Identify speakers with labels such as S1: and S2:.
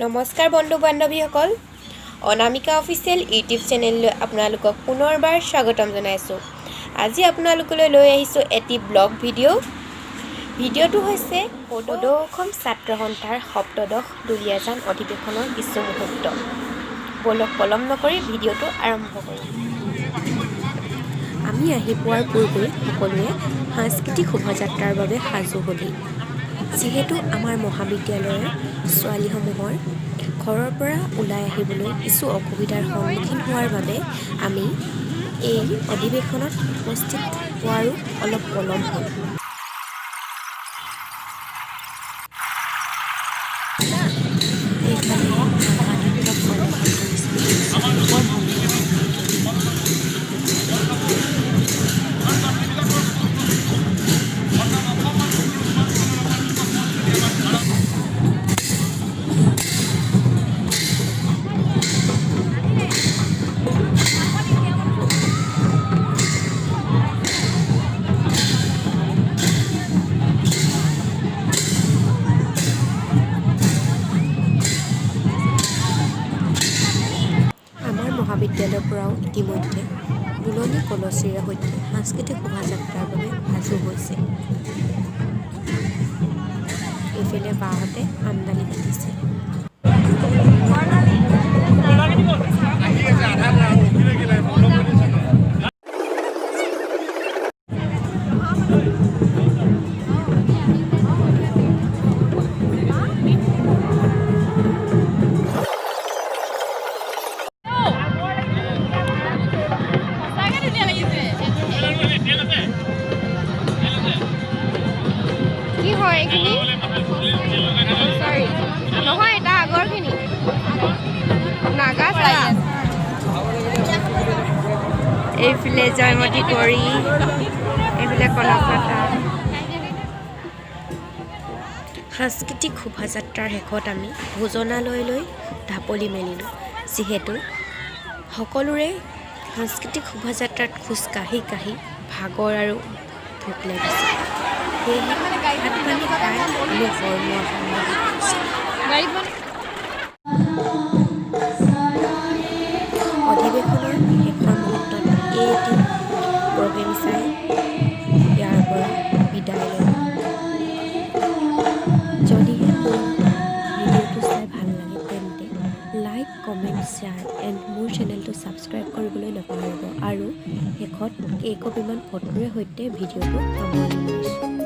S1: নমস্কাৰ বন্ধু বান্ধৱীসকল, Anamika official YouTube চেনেললৈ আপোনালোকক পুনৰবাৰ স্বাগতম জনাইছোঁ। আজি আপোনালোকলৈ লৈ আহিছোঁ এটি ব্লগ ভিডিঅ'টো হৈছে সদৌ অসম ছাত্ৰ সন্থাৰ সপ্তদশ দুলীয়াজান অধিৱেশনৰ কিছু মুহূৰ্ত। বলক পলম নকৰি ভিডিঅ'টো আৰম্ভ কৰোঁ। আমি আহি পোৱাৰ পূৰ্বে সকলোৱে সাংস্কৃতিক শোভাযাত্ৰাৰ বাবে সাজু হ'লি। যিহেতু আমাৰ মহাবিদ্যালয়ৰ ছোৱালীসমূহৰ ঘৰৰ পৰা ওলাই আহিবলৈ কিছু অসুবিধাৰ সন্মুখীন হোৱাৰ বাবে আমি এই অধিৱেশনত উপস্থিত হোৱাৰো অলপ পলম হ'ল। মহাবিদ্যালয়ৰ পৰাও ইতিমধ্যে দুলনি কলচীৰে সৈতে সাংস্কৃতিক শোভাযাত্ৰাৰ বাবে সাজু হৈছে। এইফালে বাহঁতে আমদানি ঘটিছে। কি হয় এইখিনি? সৰি নহয়, এটা আগৰখিনি নাগা চাই এইফালে জয়মতী কৰি এইফালে কলাকাতা। সাংস্কৃতিক শোভাযাত্ৰাৰ শেষত আমি ভোজনালয়লৈ ঢাপলি মেলিলোঁ। যিহেতু সকলোৰে সাংস্কৃতিক শোভাযাত্ৰাত খোজ কাঢ়ি কাঢ়ি ভাগৰ আৰু ভোক লাগিছে। সেয়েহে ভাত পানী খাই আমি ঘৰমুৱা অধিৱেশনৰ শেষৰ মুহূৰ্তত এটি প্ৰগ্ৰেম চাই ইয়াৰ পৰা বিদায় লওঁ। যদিহে মোৰ ভিডিঅ'টো চাই ভাল লাগে তেন্তে লাইক, কমেণ্ট, শ্বেয়াৰ এণ্ড মোৰ চেনেলটো ছাবস্ক্ৰাইব কৰিবলৈ নাপাহৰিব। আৰু শেষত কেইকপিমান ফটোৰে সৈতে ভিডিঅ'টো সামৰণি মাৰিছোঁ।